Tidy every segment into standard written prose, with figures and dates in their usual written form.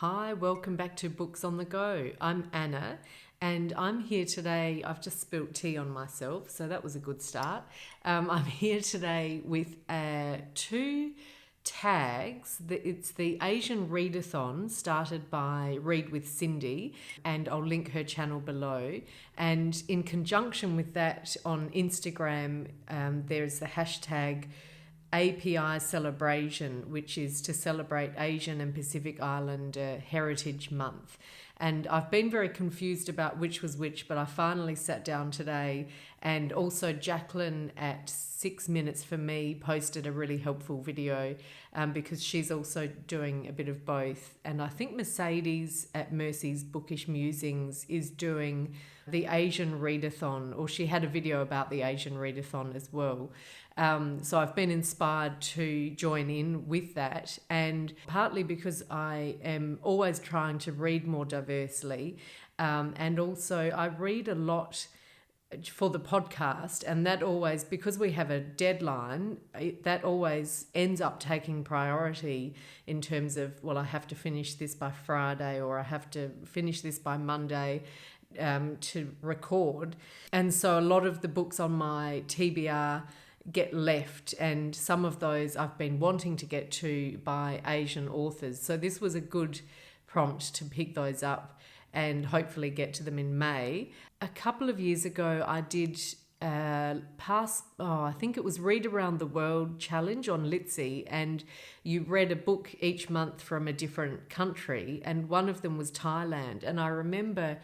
Hi, welcome back to Books on the Go. I'm Anna and I'm here today. I've just spilt tea on myself, so that was a good start. I'm here today with two tags. It's the Asian Readathon started by Read with Cindy, and I'll link her channel below. And in conjunction with that, on Instagram, there's the hashtag API celebration, which is to celebrate Asian and Pacific Islander Heritage Month. And I've been very confused about which was which, but I finally sat down today, and also Jacqueline at 6 Minutes for Me posted a really helpful video because she's also doing a bit of both. And I think Mercedes at Mercy's Bookish Musings is doing the Asian Readathon, or she had a video about the Asian Readathon as well. So I've been inspired to join in with that, and partly because I am always trying to read more diversely, and also I read a lot for the podcast, and that always, because we have a deadline, that always ends up taking priority in terms of, well, I have to finish this by Friday, or I have to finish this by Monday to record. And so a lot of the books on my TBR get left, and some of those I've been wanting to get to by Asian authors. So this was a good prompt to pick those up and hopefully get to them in May. A couple of years ago, I did I think it was Read Around the World Challenge on Litsy, and you read a book each month from a different country, and one of them was Thailand. And I remember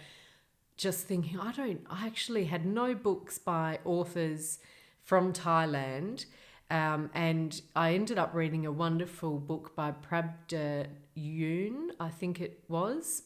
just thinking, I actually had no books by authors from Thailand, and I ended up reading a wonderful book by Prabda Yoon, I think it was,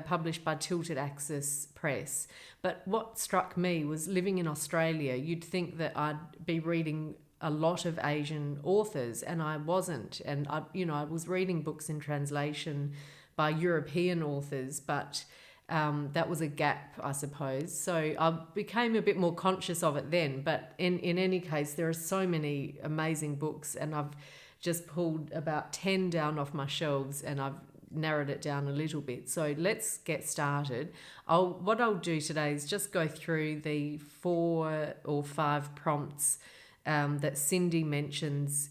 published by Tilted Axis Press. But what struck me was, living in Australia, you'd think that I'd be reading a lot of Asian authors, and I wasn't. And I was reading books in translation by European authors, but that was a gap, I suppose. So I became a bit more conscious of it then. But in any case, there are so many amazing books, and I've just pulled about 10 down off my shelves, and I've narrowed it down a little bit. So let's get started. What I'll do today is just go through the 4 or 5 prompts that Cindy mentions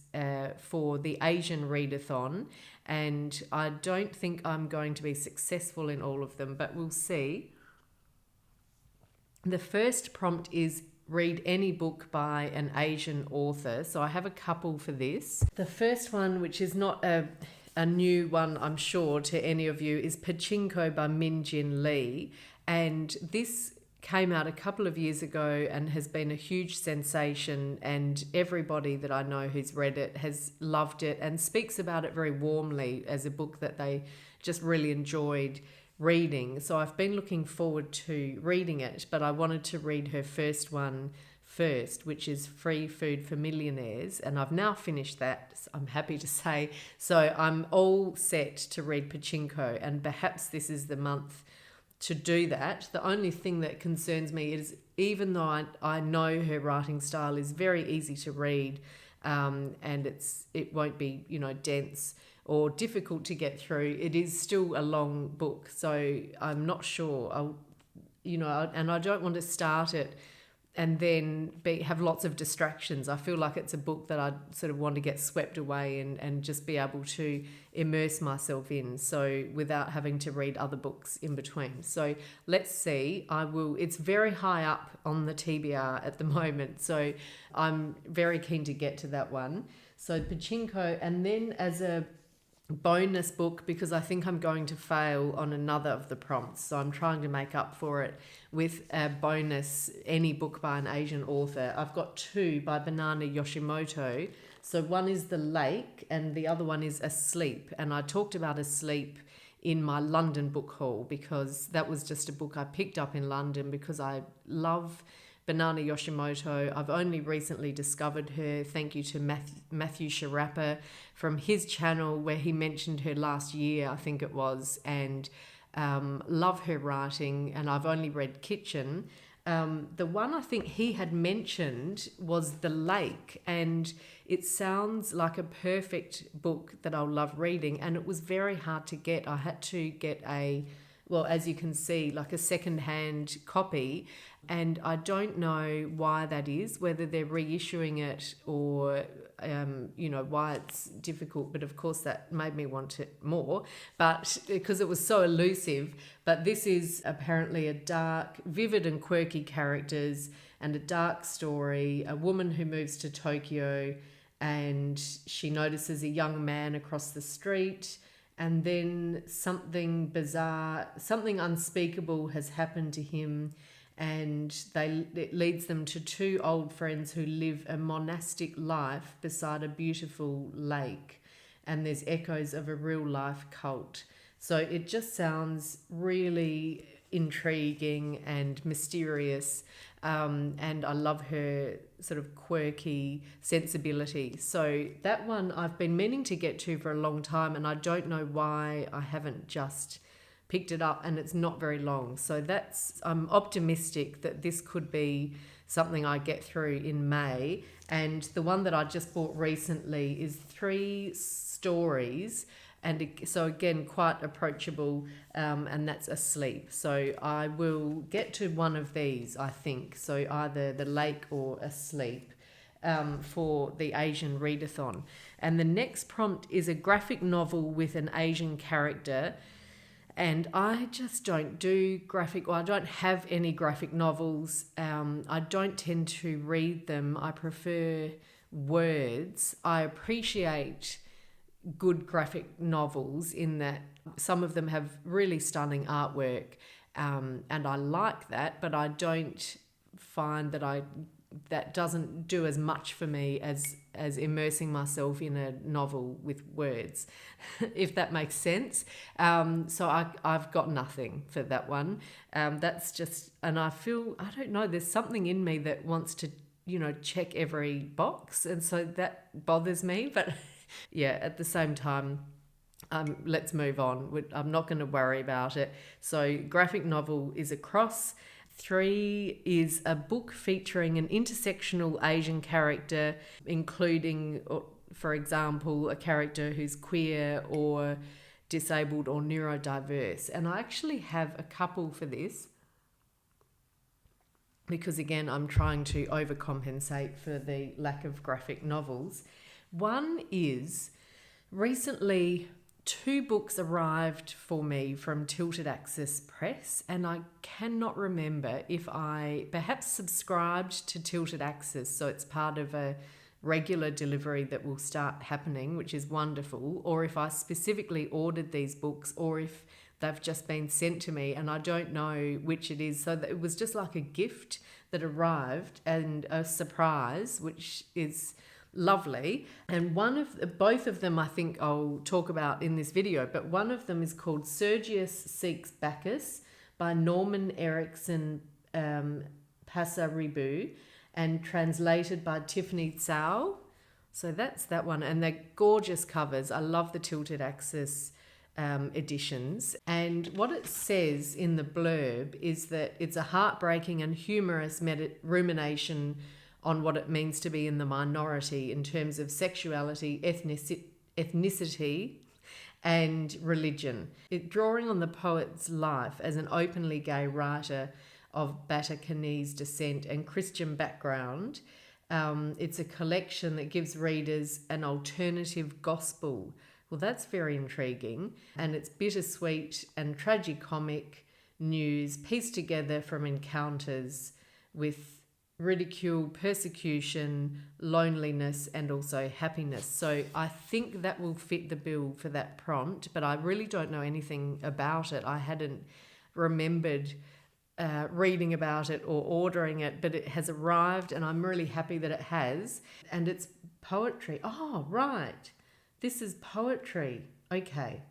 for the Asian Readathon. And I don't think I'm going to be successful in all of them, but we'll see. The first prompt is read any book by an Asian author. So I have a couple for this. The first one, which is not a new one, I'm sure, to any of you, is Pachinko by Min Jin Lee. And this came out a couple of years ago and has been a huge sensation, and everybody that I know who's read it has loved it and speaks about it very warmly as a book that they just really enjoyed reading. So I've been looking forward to reading it, but I wanted to read her first one first, which is Free Food for Millionaires, and I've now finished that, I'm happy to say. So I'm all set to read Pachinko, and perhaps this is the month to do that. The only thing that concerns me is, even though I know her writing style is very easy to read, and it won't be dense or difficult to get through, it is still a long book. So I'm not sure and I don't want to start it and then have lots of distractions. I feel like it's a book that I sort of want to get swept away and just be able to immerse myself in, so without having to read other books in between. So let's see. It's very high up on the TBR at the moment, so I'm very keen to get to that one. So Pachinko, and then as a bonus book, because I think I'm going to fail on another of the prompts, so I'm trying to make up for it with a bonus, any book by an Asian author. I've got 2 by Banana Yoshimoto. So one is The Lake and the other one is Asleep, and I talked about Asleep in my London book haul because that was just a book I picked up in London because I love Banana Yoshimoto. I've only recently discovered her, thank you to Matthew Sharappa from his channel, where he mentioned her last year, I think it was, and love her writing, and I've only read Kitchen. The one I think he had mentioned was The Lake, and it sounds like a perfect book that I'll love reading, and it was very hard to get. I had to get as you can see, like a second-hand copy, and I don't know why that is, whether they're reissuing it or why it's difficult, but of course that made me want it more, but because it was so elusive. But this is apparently a dark, vivid and quirky characters and a dark story, a woman who moves to Tokyo and she notices a young man across the street, and then something bizarre, something unspeakable has happened to him, and it leads them to two old friends who live a monastic life beside a beautiful lake, and there's echoes of a real life cult. So it just sounds really intriguing and mysterious, and I love her sort of quirky sensibility. So that one I've been meaning to get to for a long time, and I don't know why I haven't just picked it up, and it's not very long. So I'm optimistic that this could be something I get through in May. And the one that I just bought recently is 3 stories, and so again quite approachable, and that's Asleep. So I will get to one of these, I think, so either The Lake or Asleep, for the Asian Readathon. And the next prompt is a graphic novel with an Asian character. And I just don't do I don't have any graphic novels. I don't tend to read them. I prefer words. I appreciate good graphic novels in that some of them have really stunning artwork, and I like that, but I don't find that doesn't do as much for me as immersing myself in a novel with words, if that makes sense. So I've got nothing for that one. That's just, and I don't know, there's something in me that wants to, check every box, and so that bothers me. But yeah, at the same time, let's move on. I'm not going to worry about it. So graphic novel is a cross. 3 is a book featuring an intersectional Asian character, including, for example, a character who's queer or disabled or neurodiverse. And I actually have a couple for this, because again, I'm trying to overcompensate for the lack of graphic novels. One is, recently 2 books arrived for me from Tilted Axis Press, and I cannot remember if I perhaps subscribed to Tilted Axis, so it's part of a regular delivery that will start happening, which is wonderful, or if I specifically ordered these books, or if they've just been sent to me and I don't know which it is. So it was just like a gift that arrived and a surprise, which is lovely. And both of them I think I'll talk about in this video, but one of them is called Sergius Seeks Bacchus by Norman Erikson Pasaribu, and translated by Tiffany Tsao. So that's that one, and they're gorgeous covers. I love the Tilted Axis editions. And what it says in the blurb is that it's a heartbreaking and humorous rumination on what it means to be in the minority in terms of sexuality, ethnicity, and religion. Drawing on the poet's life as an openly gay writer of Bata-Canese descent and Christian background, it's a collection that gives readers an alternative gospel. Well, that's very intriguing, and it's bittersweet and tragicomic news pieced together from encounters with ridicule, persecution, loneliness, and also happiness. So I think that will fit the bill for that prompt, but I really don't know anything about it. I hadn't remembered reading about it or ordering it, but it has arrived and I'm really happy that it has. And it's poetry. Oh, right. This is poetry. Okay.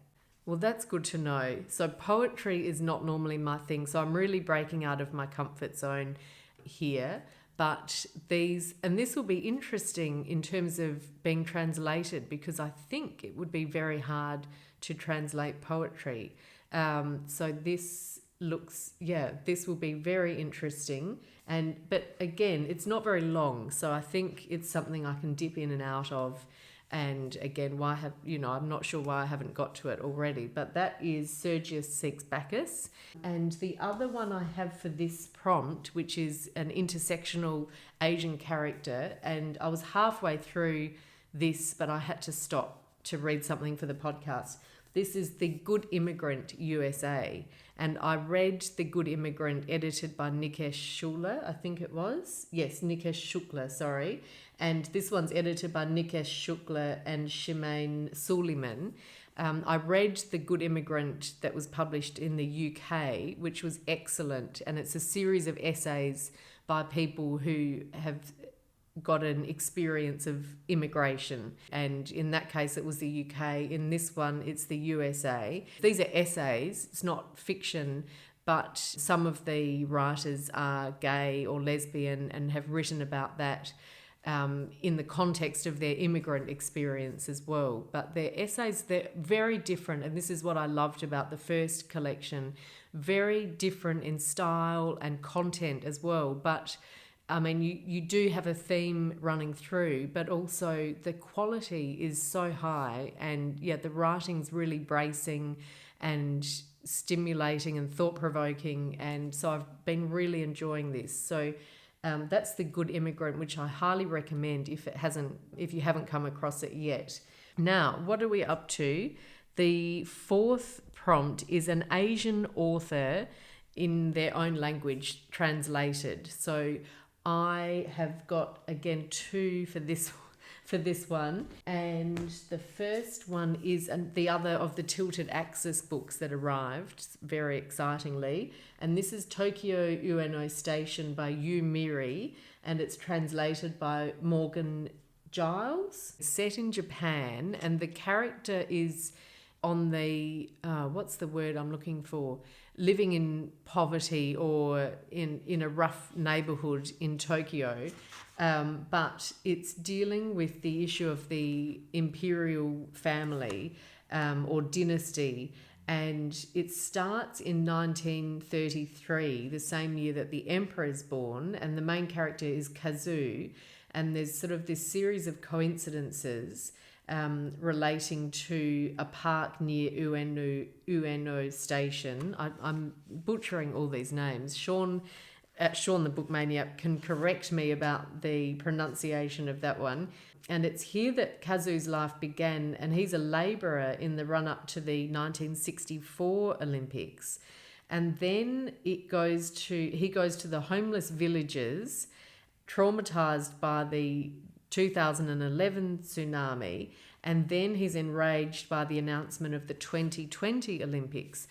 Well, that's good to know. So poetry is not normally my thing, so I'm really breaking out of my comfort zone here. But this will be interesting in terms of being translated, because I think it would be very hard to translate poetry. So this will be very interesting. But again, it's not very long, so I think it's something I can dip in and out of. And again, I'm not sure why I haven't got to it already, but that is Sergius Seeks Bacchus. And the other one I have for this prompt, which is an intersectional Asian character, and I was halfway through this, but I had to stop to read something for the podcast. This is The Good Immigrant USA, and I read The Good Immigrant edited by Nikesh Shukla, I think it was. Yes, Nikesh Shukla, sorry. And this one's edited by Nikesh Shukla and Chimene Suleyman. I read The Good Immigrant that was published in the UK, which was excellent, and it's a series of essays by people who have got an experience of immigration, and in that case it was the UK. In this one it's the USA. These are essays, it's not fiction, but some of the writers are gay or lesbian and have written about that in the context of their immigrant experience as well. But their essays, they're very different, and this is what I loved about the first collection, very different in style and content as well. But I mean, you do have a theme running through, but also the quality is so high, and the writing's really bracing and stimulating and thought-provoking, and so I've been really enjoying this. So that's The Good Immigrant, which I highly recommend if you haven't come across it yet. Now, what are we up to? The fourth prompt is an Asian author in their own language translated. So I have got, again, two for this one, and the first one is the other of the Tilted Axis books that arrived very excitingly, and this is Tokyo Ueno Station by Miri, and it's translated by Morgan Giles. It's set in Japan, and the character is on the what's the word I'm looking for, living in poverty or in a rough neighborhood in Tokyo, but it's dealing with the issue of the imperial family or dynasty, and it starts in 1933, the same year that the emperor is born, and the main character is Kazu, and there's sort of this series of coincidences relating to a park near Ueno Station. I'm butchering all these names. Sean the Bookmaniac can correct me about the pronunciation of that one. And it's here that Kazu's life began, and he's a labourer in the run-up to the 1964 Olympics. And then he goes to the homeless villages, traumatised by the 2011 tsunami, and then he's enraged by the announcement of the 2020 Olympics.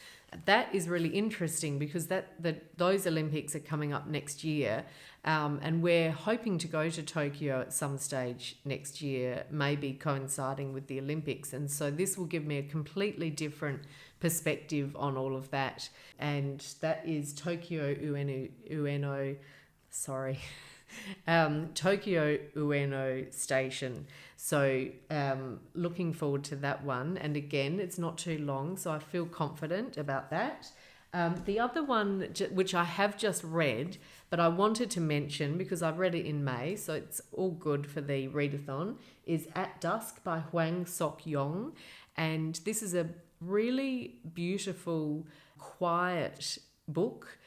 That is really interesting because those Olympics are coming up next year, and we're hoping to go to Tokyo at some stage next year, maybe coinciding with the Olympics, and so this will give me a completely different perspective on all of that. And that is Tokyo Ueno Station. So looking forward to that one, and again, it's not too long, so I feel confident about that. The other one, which I have just read, but I wanted to mention because I read it in May, so it's all good for the readathon, is At Dusk by Hwang Sok-Yong, and this is a really beautiful, quiet book.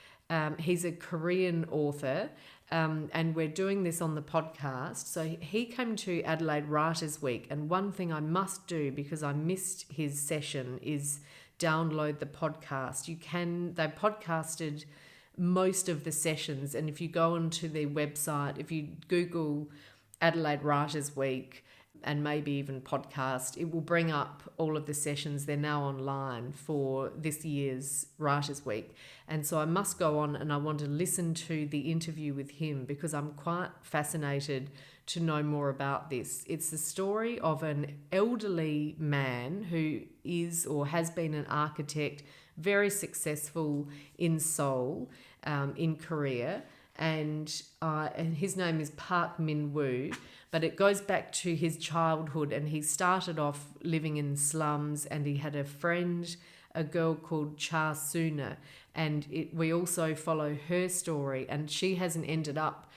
He's a Korean author, and we're doing this on the podcast. So he came to Adelaide Writers Week, and one thing I must do because I missed his session is download the podcast. They podcasted most of the sessions, and if you go onto their website, if you Google Adelaide Writers Week and maybe even podcast, it will bring up all of the sessions. They're now online for this year's Writers Week. And so I must go on and I want to listen to the interview with him because I'm quite fascinated to know more about this. It's the story of an elderly man who is or has been an architect, very successful in Seoul, in Korea, and his name is Park Min-woo, but it goes back to his childhood, and he started off living in slums, and he had a friend a girl called Cha Suna, and we also follow her story, and she hasn't ended up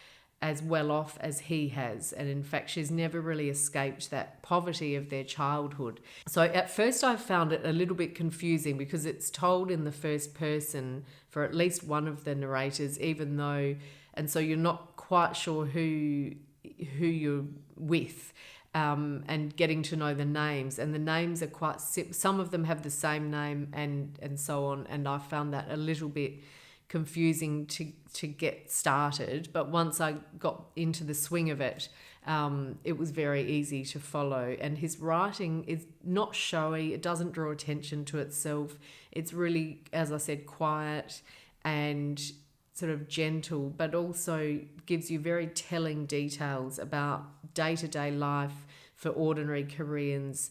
as well off as he has, and in fact she's never really escaped that poverty of their childhood. So at first I found it a little bit confusing because it's told in the first person for at least one of the narrators, even though, and so you're not quite sure who you're with, and getting to know the names, and the names are quite some of them have the same name and so on, and I found that a little bit confusing to get started, but once I got into the swing of it, it was very easy to follow. And his writing is not showy, it doesn't draw attention to itself, it's really, as I said, quiet and sort of gentle, but also gives you very telling details about day-to-day life for ordinary Koreans,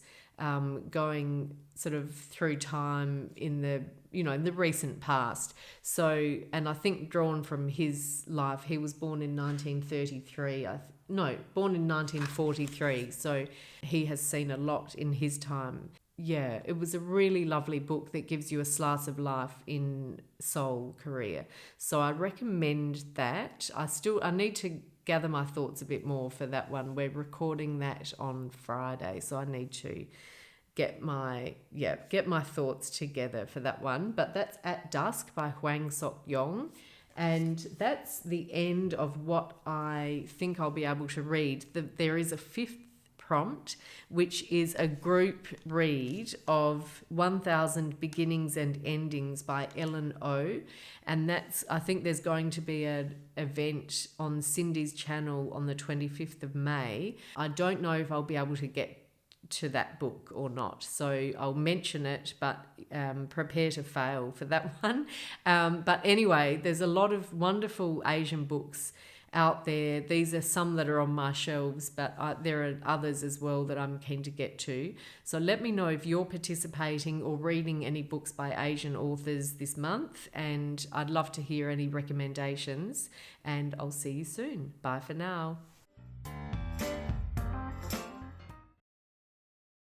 going sort of through time in the recent past. So, and I think drawn from his life, he was born in 1933, born in 1943, so he has seen a lot in his time. Yeah, it was a really lovely book that gives you a slice of life in Seoul, Korea. So I recommend that. I need to gather my thoughts a bit more for that one. We're recording that on Friday, so I need to get my thoughts together for that one. But that's At Dusk by Hwang Sok-Yong, and that's the end of what I think I'll be able to read. There is a fifth prompt, which is a group read of 1000 Beginnings and Endings by Ellen O, and I think there's going to be an event on Cindy's channel on the 25th of May. I don't know if I'll be able to get to that book or not, so I'll mention it, but prepare to fail for that one. But anyway, there's a lot of wonderful Asian books out there. These are some that are on my shelves, but there are others as well that I'm keen to get to. So let me know if you're participating or reading any books by Asian authors this month, and I'd love to hear any recommendations, and I'll see you soon. Bye for now.